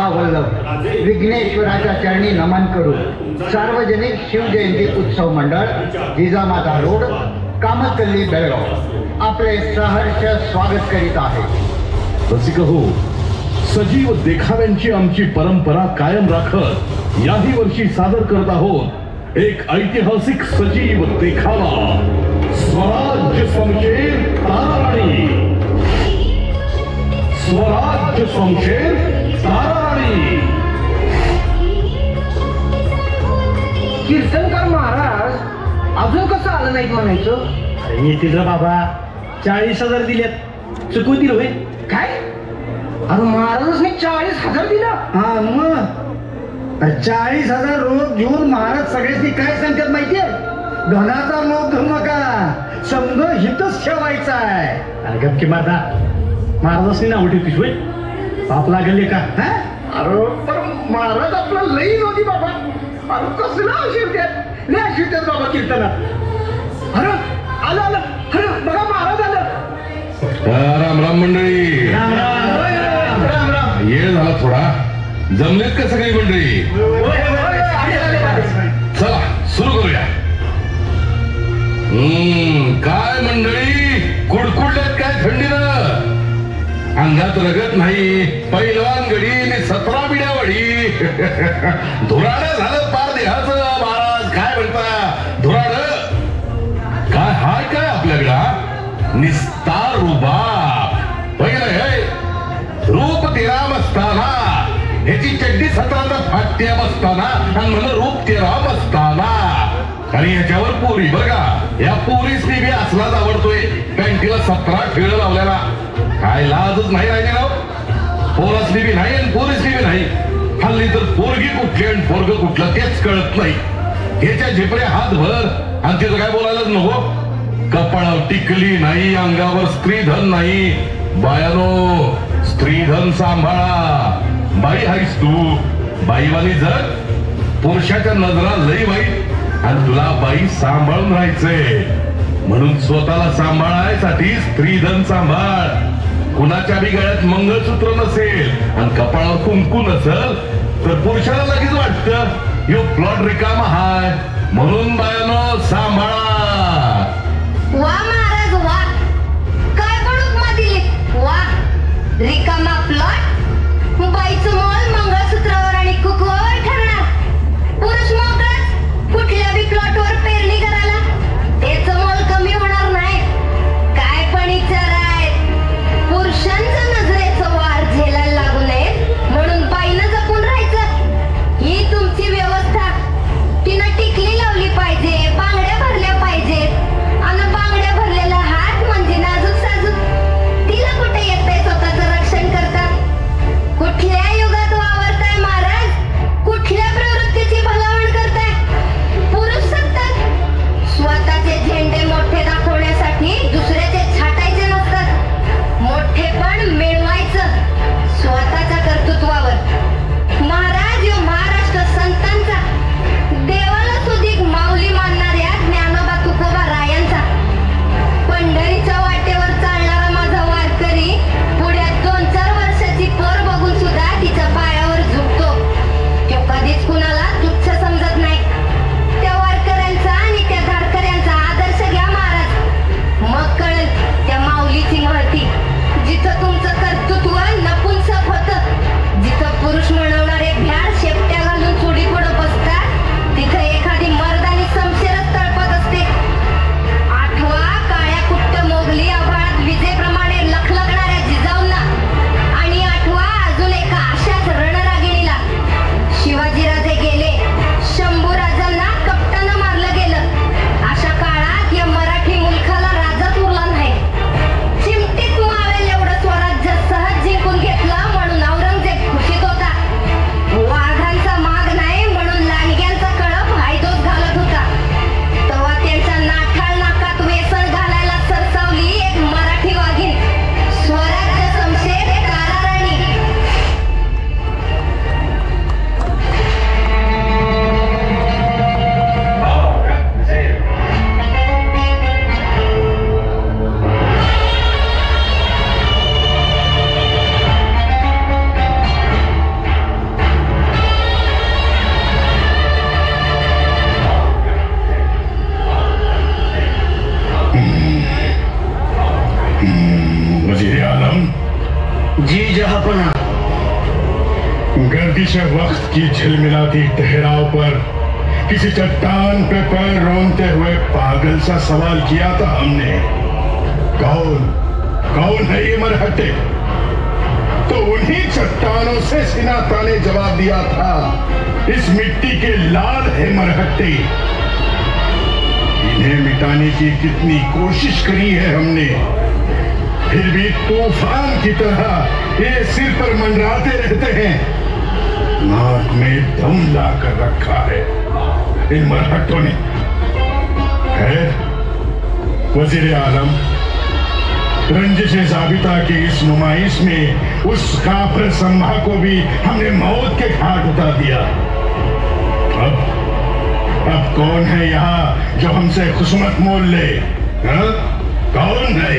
महावल्लभ विघ्नेश्वराच्या चरणी नमन करू सार्वजनिक शिवजयंती उत्सव मंडळ जिजामाता रोड कामतल्ली बेळगाव आपले सहर्ष स्वागत करीत आहे. रसिक हो, सजीव देखाव्यांची आमची परंपरा कायम राखत याही वर्षी सादर करत आहोत एक ऐतिहासिक सजीव देखावा, स्वराज्य संशेर ताराराणी. स्वराज्य संशेर ताराराणी. कीर्तनकार महाराज अजून कसं आलं नाहीत म्हणायचं? येतील रे बाबा, 40,000 दिलेत, चुकवतील होय. काय? अरे महाराजांनी 40,000 दिला? हा मग 40,000 रोज घेऊन महाराज सगळ्यांनी काय सांगतात माहितीये? धनाचा मोह धरू नका, समज हितच ठेवायचा आहे. अरे गप की माता, महाराजांनी नाव ठेवतीस होय? पाप लागले का? अरे पण महाराज आपला लई नव्हती बाबा. अरे कसलं आशीर्वाद, लय आशीर्वाद बाबा कीर्तनात. अरे आलं आलं, अरे बघा महाराज आलं. राम राम मंडळी. राम राम राम राम. येळ झाला थोडा, जमलेत का सगळी मंडळी? चला सुरू करूया. काय मंडळी, कुडकुडल्यात काय थंडीनं? अंगात रगत नाही, पैलवान गडी आणि 17 बिड्यावडी. धुराड झालं पार देहाचं. महाराज काय म्हणता? धुराड काय हाय काय आपल्याकडं? निस्तार रुबाब वगैरे रूप तेराम असताना, ह्याची चड्डी 17चा फाट्या बसताना आणि मला रूप तेराम असताना. आणि याच्यावर पोरी बघा, या पोरीसनी बी असलाच आवडतोय. पॅन्टीला 17 ठेळ लावलेला. काय लाजच नाही राहिली राव. पोरासनी बी नाही आणि पोरीसनी बी नाही. हल्ली तर पोरगी कुठली आणि पोरग कुठलं तेच कळत नाही. ह्याच्या झिपऱ्या हातभर आणि तिथं काय बोलायलाच नको. कपाळावर टिकली नाही, अंगावर स्त्रीधन नाही. बायानो, स्त्रीधन सांभाळा. बाई आहेस तू, बाईवाली जग. पुरुषाच्या नजरा लई वाईट आणि तुला बाई सांभाळून राहायचंय. म्हणून स्वतःला सांभाळायसाठी स्त्रीधन सांभाळ. कुणाच्या बी गळ्यात मंगळसूत्र नसेल आणि कपाळावर कुंकू नसेल तर पुरुषाला लगेच वाटतं यो प्लॉट रिकामा हाय. म्हणून बायानो सांभाळा. वा महाराज वा, काय पण उपमा दिली. वा, रिकामा प्लॉट, बाईचं मोल मंगळसूत्रावर आणि कुकवावर ठरणार. पुरुष मोकळाच कुठल्या बी प्लॉटवर पेरणी करायला, त्याचं मोल कमी होणार नाही. काय पण विचार आहे, पुरुषांच्या नजरेचं वार झेलायला लागू नये म्हणून बाईनं जपून राहायचं. ही तुमची व्यवस्था. तिनं टिकली लावली पाहिजे, बांगड्या भरल्या पाहिजे. वजीर आलम, जी जहापना। गर्दिश वक्त की झिलमिलाती ठहराव पर किसी चट्टान पे पैर रोंदते हुए पागल सा सवाल किया था हमने, कौन है ये मरहट्टे? तो उन्हीं चट्टानों से सिनाता ने जवाब दिया था, इस मिट्टी के लाल है मरहट्टे। इन्हें मिटाने की कितनी कोशिश करी है हमने, फिर भी तूफान की तरह ये सिर पर मंडराते रहते हैं। नाक में दम लाकर रखा है इन मरहट्टों ने। खैर वजीर आलम, रंजिश जाबिता की इस नुमाइश में उस काफिर सम्मा को भी हमने मौत के घाट उतार दिया। अब कौन है यहाँ जो हमसे खुशमत मोल ले? कौन है?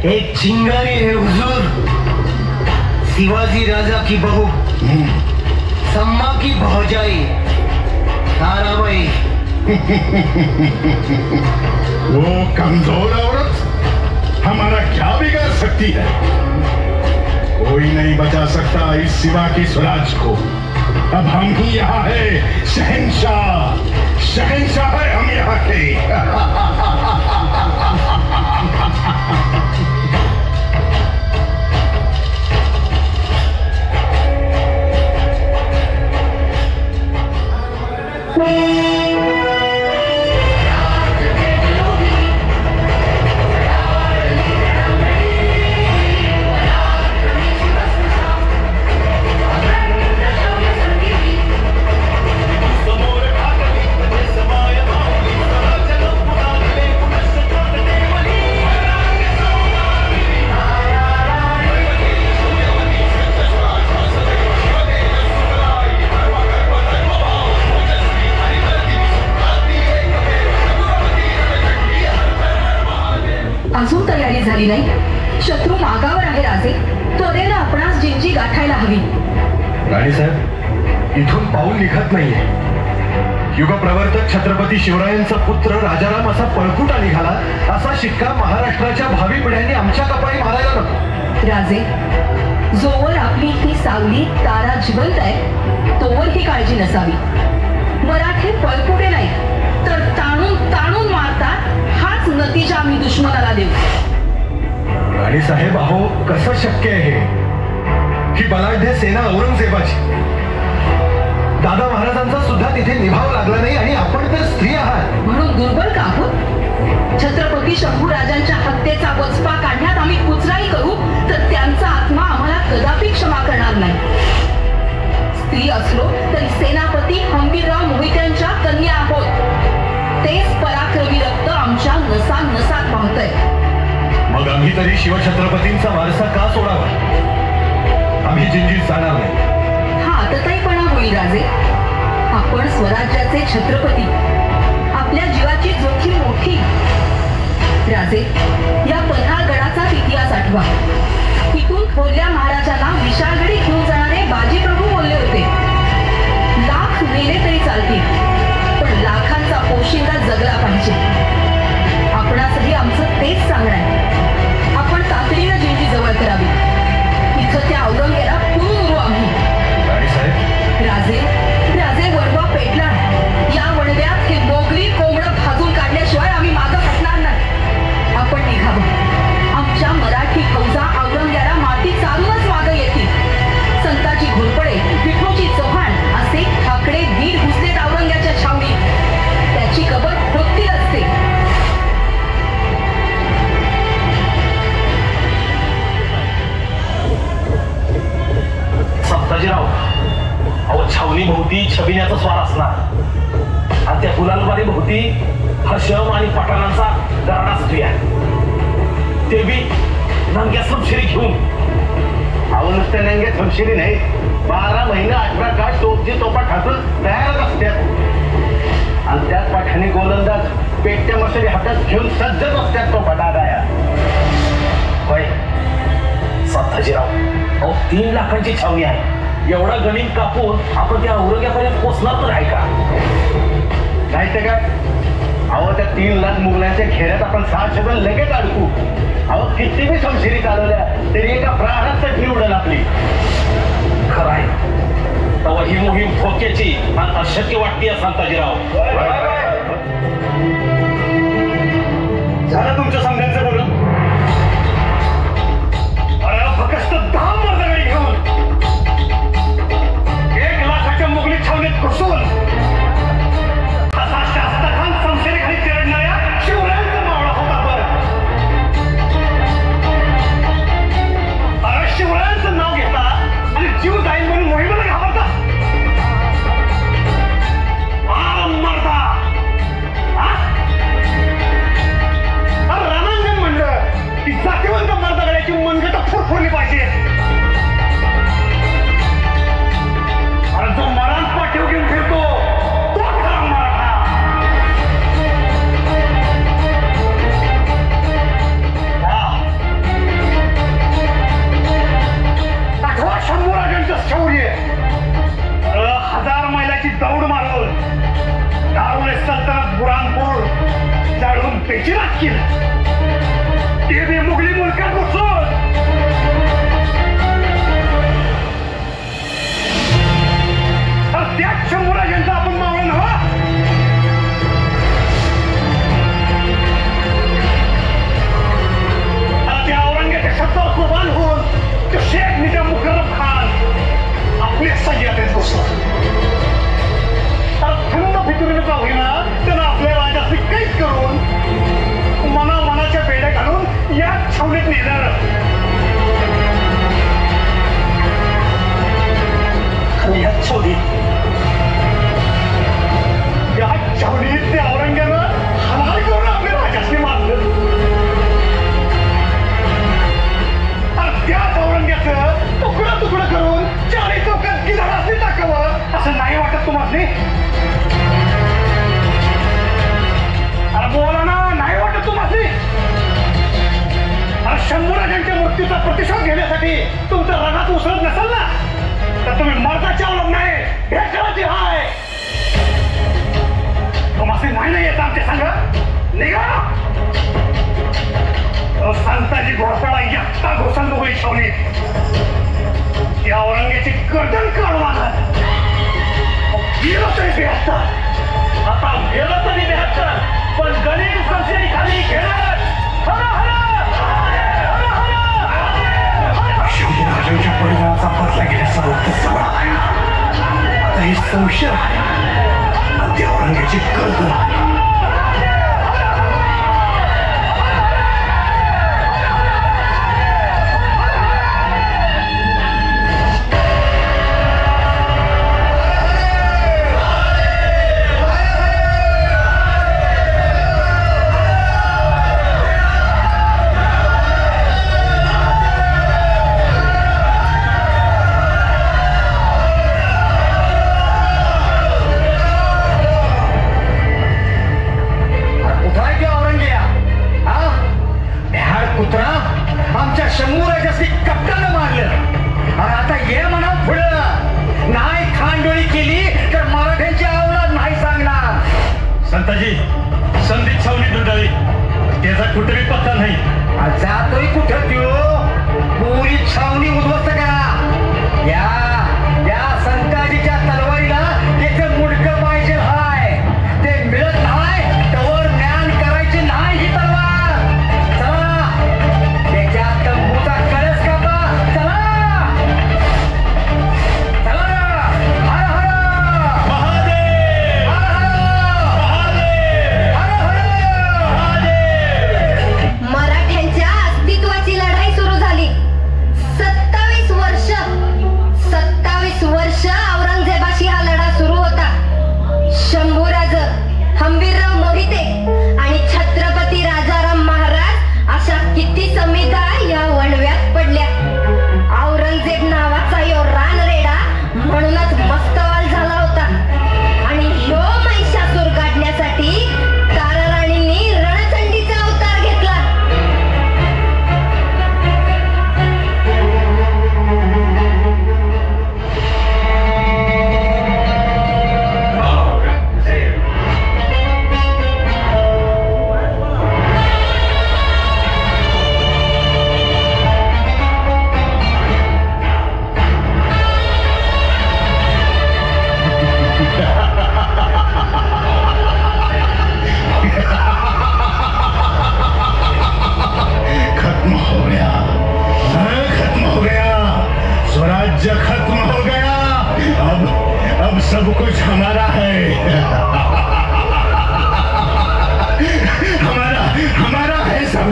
एक चिंगारी है हुजूर, शिवाजी राजा की बहू, सम्मा की भौजाई ताराबाई। वो कमजोर औरत हमारा क्या बिगाड़ सकती है? कोई नहीं बचा सकता इस सिवा की स्वराज को। अब हम ही यहाँ है, शहंशाह है हम यहाँ के। अजून तयारी झाली नाही, शत्रू मागावर आहे राजे, त्वरेनं आपणास जिंजी गाठायला हवी. राणीसाहेब, इथून पाऊल निघत नाहीये. युगप्रवर्तक छत्रपती शिवरायांचा पुत्र राजाराम असा पळकुटा निघाला, असा शिक्का महाराष्ट्राच्या भावी पिढ्यांनी आमच्या कपाळी मारायला नको. राजे, जोवर आपली ही सावली तारा जिवंत आहे तोवर ही काळजी नसावी. मराठे पळकुटे नाही तर ताणून ताणून मारतात, हाच नतीजा आम्ही दुश्मनाला देऊ. राणीसाहेब, अहो कसं शक्य आहे हे? ही बलाढ्य सेना औरंगजेबाची, दादा महाराजांचा सुद्धा तिथे निभाव लागला नाही आणि आपण तर स्त्री आहात म्हणून दुर्बल का आहोत? छत्रपती शंभूराजांच्या हत्येचा वचपा काढण्यात आम्ही कुचराई करू तर त्यांचा आत्मा आम्हाला कदापि क्षमा करणार नाही. स्त्री असलो तरी सेनापती हंबीरराव मोहित्यांच्या कन्या आहोत. तेच पराक्रमी रक्त आमच्या नसा नसात वाहतंय. मग आम्ही तरी शिवछत्रपतींचा वारसा का सोडावा? आम्ही जिंजीत जाणार नाही. हा आतताईपणा होईल राजे. आपण स्वराज्याचे छत्रपती, आपल्या जीवाची जोखीम मोठी. राजे, या पन्हाळगडाचाच इतिहास आठवा. इथून थोरल्या महाराजांना विशाळगडी घेऊन जाणारे बाजीप्रभू बोलले होते, लाख मेले तरी चालतील पण लाखांचा पोशिंदा जगला पाहिजे. आपणासही आमचं तेच सांगणं आहे. आपण तातडीनं जिंजी जवळ करावी. इथं त्या औरंग्याला पुरून उरू आम्ही. राजे, राजे वणवा पेटला. या वणव्यात हे मोगरी कोंबडं भाजून काढल्याशिवाय आम्ही मागं हटणार नाही. आपण निघावं. आमच्या मराठी फौजा औरंग्याला माती चालूनच मागं येतील. संताजी घोरपडे, विठोजी चव्हाण असे ठाकरे वीर घुसलेत औरंग्याच्या छावणीत. त्याची कबर खोदतील असते. सप्ताजीराव, अहो छावणी भोवती छबिन्याचा स्वार असणार आणि त्या गुलालबारी भोवती हशम आणि पठाणांचा दराडा सुटूया. ते बी नंग्या समशिरी घेऊन. अहो नुसत्या नंग्या समशिरी नाही, 12 महिने 18 काळ तोपची तोपा ठाकून तयारच असतात. आणि त्याच पाठाने गोलंदाज पेटत्या मशाली हातात घेऊन सज्जच असतात तो फटाडाया. होय सप्ताजीराव, अहो 3 लाखांची छावणी आहे. एवढा गणित कापून आपण त्या औरंग्यापर्यंत पोचणार तर आहे का? नाही तर काय, अहो त्या 3 लाख मुघलांच्या खेड्यात आपण 6 शब्द लगेच अडकू. अहो किती बी समशिरी चालवल्या तरी एका प्राणात चटणी उडेल आपली. खरं आहे तेव्हा ही मोहीम धोक्याची आणि अशक्य वाटते संताजीराव. झालं तुमच्या समजायचं बोलून. अरे फक्त 10 मर्दगाडी घेऊन 1 लाखाच्या मुघली छावणीत घुसून असा शास्त्रखान संशयखाली चिरडणाऱ्या शिवरायांचा मावळा होता. बरं अरे शिवरायांचं नाव घेता आणि जीव जाईल म्हणून मोहिमेला घाबरता. मर्दा रणांगण म्हणलं की जातीवंत मर्दगड्याची मनगट फुरफुरली पाहिजे. अरे जो मरण पाठीव घेऊन फिरतो तो खरा मराठा. आठवा शंभूराजांचं शौर्य. 1000 मैलाची दौड मारून दारुले सल्तनत बुरानपूर जाळून बेचिरात केलं. ते बी मुघली मुलकात घुसून. त्याच शंभूराजांचा आपण मावळा नव्हा. त्या औरंगजेबाच्या शब्दावर कुर्बान होऊन तो शेख निजाम मुकर्रम खान आपल्या सह्याद्रीत घुसला. थंड फितुरीनं का होईना त्यानं आपल्या राजाची कैद करून मनाच्या बेड्या घालून या छावणीत नेलं. या छावणीत त्या औरंग्यानं हलाल करून आपल्या राजाशी मारलं. आणि त्याच औरंग्याचं तुकडं तुकडं करून 40 चौकात गिधाडाशी टाकावं असं नाही वाटत तुम्हाला? अरे बोला ना, नाही वाटत तुम्हाला? अरे शंभूराजांच्या मृत्यूचा प्रतिशोध घेण्यासाठी तुमचं रणात उसळत नसेल ना तर तुम्ही मर्दाच्या अवलंब नाही भेटायची हाय. तुम्हाला नाही येत आमच्या संघ निघा. संताजी घोरपडा एकटा घोषण मुघली छावणीत या औरंग्याची गर्दन काढून आणत गेलो तरी बेहत्तर. आता गेलं तरी बेहत्तर पण गणित संशयी खाली घेणार. शंभूराजांच्या परिवाराचा बदला घेण्याचा उद्देश आहे. आता ही संशय आहे आणि त्या औरंग्याची गर्दन आहे. शंभूराजाशी कप्तानं मारलं आणि आता ये म्हणा पुढं नाही खांडोळी केली तर मराठ्यांची अवलाद नाही सांगणार. संताजी संदीप छावणी दुर्डावी त्याचा कुठेही पत्ता नाही. जातोय कुठं त्यो पुरी छावणी उद्ध्वस्त करा. या संताजीच्या तलवारीला त्याचं मुडकं पाहिजे हाय. ते मिळत नाही तवर ज्ञान करायची नाही ही तलवार. चला त्याच्या तंबूचा कळस कापा. चला चला. हर हर महादेव. मराठ्यांच्या अस्तित्वाची लढाई सुरू झाली. 27 वर्ष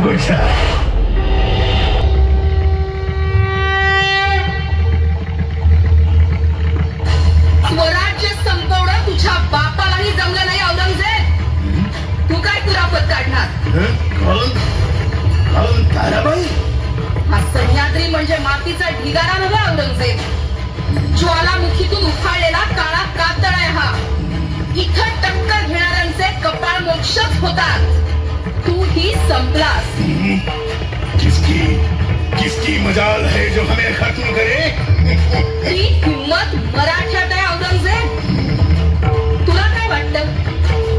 गुड जॉब. स्वराज्य संपवणं तुझ्या बापालाही जमलं नाही औरंगजेब. तू काय कुरापत काढणार? ताराबाई हा सह्याद्री म्हणजे मातीचा ढिगारा नव्हे औरंगजेब. ज्वालामुखीतून उफाळलेला काळा कातळ आहे हा. इथं टक्कर घेणाऱ्यांचे कपाळ मोक्षच होतात. तू ही संपलास. किसकी मजाल है जो हमें खत्म करे. ही हिम्मत मराठ्यात आहे औरंगजेब. तुला काय वाटतं?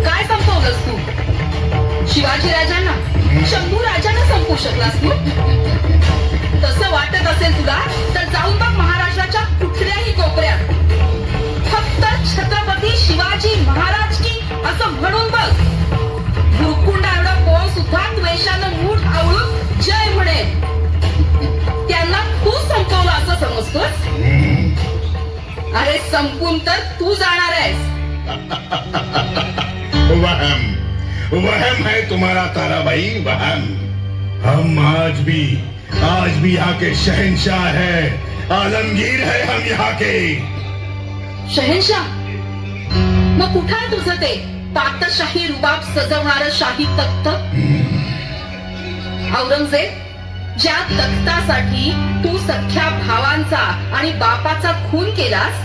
काय संपवलंस तू? शिवाजी राजांना, शंभू राजांना संपवू शकलास तू? तसं वाटत असेल तुला तर जाऊन बघ महाराष्ट्राच्या कुठल्याही कोपऱ्यात. फक्त छत्रपती शिवाजी महाराज की असं म्हणून बघ. गुरुकुंडा एवढं कोण सुद्धा द्वेषानं मूठ आवळून जय म्हणेल. त्यांना तू संपवलं असं समजतोस? अरे संपून तर तू जाणार आहेस. वहम है तुम्हारा ताराबाई, वहम. हम आज भी यहाँ के शहंशाह है, आलमगीर है हम यहाँ के. शहनशाह? मग कुठं आहे तुझं ते पातशाही रुबाब सजवणारं शाही तख्त? औरंगजेब, ज्या तख्तासाठी तू सख्या भावांचा आणि बापाचा खून केलास,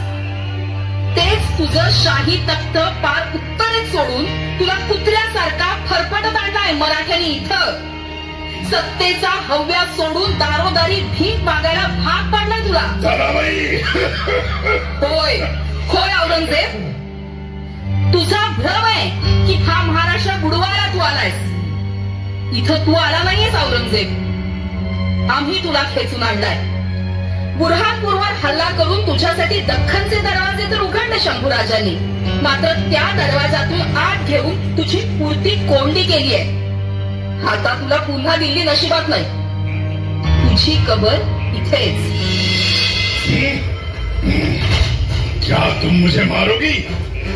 तेच तुझं शाही तख्त पार उत्तरेत सोडून तुला कुत्र्यासारखा फरफटत आणलाय मराठ्यांनी इथं. सत्तेचा हव्या सोडून दारोदारी भीक मागायला भाग पाडलाय तुला. होय होय औरंगजेब, तुझा भ्रम आहे की हा महाराष्ट्र बुडवायला तू आलायस. इथं तू आला नाहीयेस औरंगजेब. आम्ही तुला खेचून आणलाय. बुरहानपूरवर हल्ला करून तुझ्यासाठी दख्खनचे दरवाजे तर उघडले शंभूराजांनी, मात्र त्या दरवाजातून आत घेऊन तुझी पुरती कोंडी केली आहे. आता तुला पुन्हा दिल्ली नशिबात नाही. तुझी कबर इथेच. क्या तुम मुझे मारोगी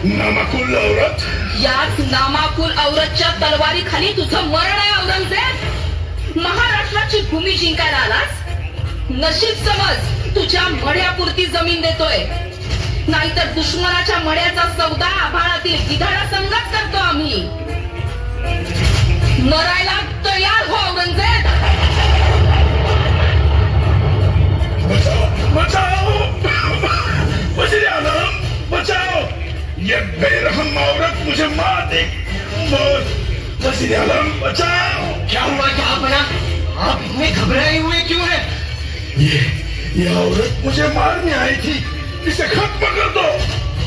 नामाकुल औरत? याच नामाकुल औरतच्या तलवारीखाली तुझं मरण आहे औरंगजेब. महाराष्ट्राची भूमी जिंकायला आलास. नशीब समज तुझ्या मड्यापुरती जमीन देतोय, नाहीतर दुश्मनाच्या मड्याचा सौदा आभाळातील गिधाडा संगत करतो आम्ही. मरायला तयार हो औरंगजेब. बचाओ वज़ीर आज़म, बचाओ. ये बेरहम औरत मुझे मार दे. वज़ीर आज़म बचाओ. क्या हुआ जहांपना? आप इतने घबराए हुए क्यों हैं? ये औरत मुझे मारने आई थी, इसे खत्म कर दो.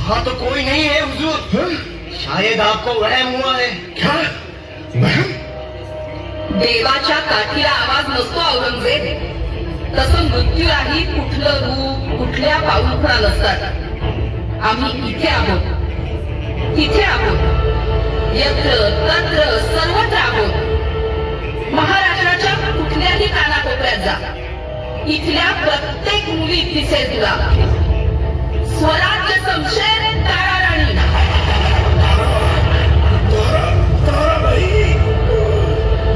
हाँ तो कोई नहीं है हुजूर. शायद आपको वहम हुआ है. क्या वहम? देवाच्या काठीला आवाज नसतो औरंगजेब. तसं मृत्यूलाही कुठलं रूप, कुठल्या पाऊलखुणा नसतात. आम्ही इथे आहोत, तिथे आहोत, यत्र तत्र सर्वत्र आहोत. महाराष्ट्राच्या कुठल्याही कानाकोपऱ्यात जा, इथल्या प्रत्येक मुली दिसेल तुला. स्वराज्य संशय तारा राणी.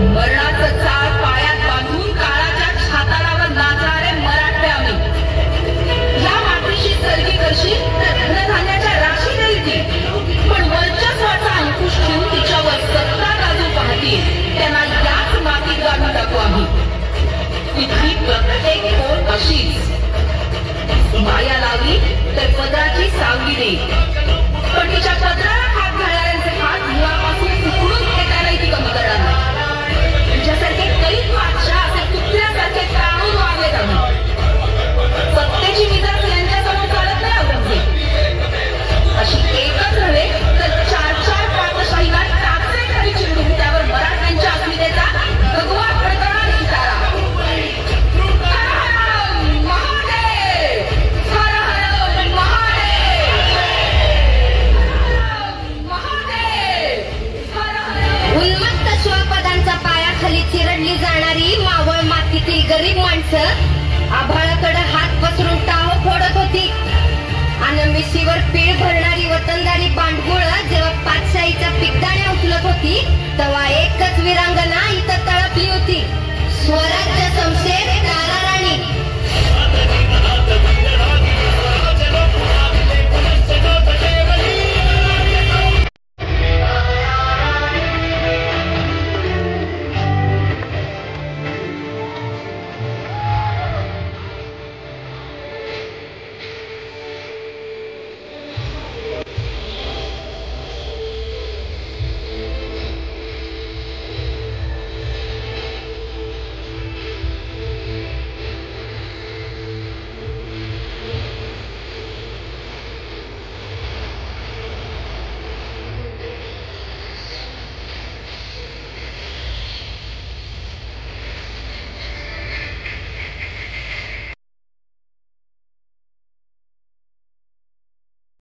मरणाचं चाळ पायात बांधून काळाच्या छाताडावर नाचणारे मराठे आम्ही. या मातीशी सर्गी करशील तर धनधान्याच्या राशी देईल ती, पण वर्चस्वाचा अंकुश ठेवून तिच्यावर सत्ता गाजू पाहतील त्यांना याच मातीत गाडून टाकू आम्ही. इथली प्रत्येक पोर अशीच. माया लावली तर पदराची सावली देईल, पण तिच्या पदराला हात घालणाऱ्यांचे हात मुळापासून उकडून फेकायलाही ती कमी करणार नाही. तुझ्यासारखे कैद बादशाह असे कुत्र्यासारखे काढून वागलेत आम्ही. सत्तेची मिजाज यांच्यासमोर चालत नाही औरंगजेब. अशी एकच नव्हे तर 4-4 पातशाहीला टाचे खाली चिरडून त्यावर मराठ्यांच्या अस्मितेचा भगवा फडकवणारी सितारा. उन्मत्त श्वपदांचा पायाखाली चिरडली जाणारी मावळ मातीतील गरीब माणसं आभाळाकडे हात पसरून टाहो फोडत होती. आणि मिशीवर पीळ भरणारी वतनदारी बांडगुळ जेव्हा पातशाहीच्या पिकदाण्या उचलत होती, तेव्हा एकच विरांगना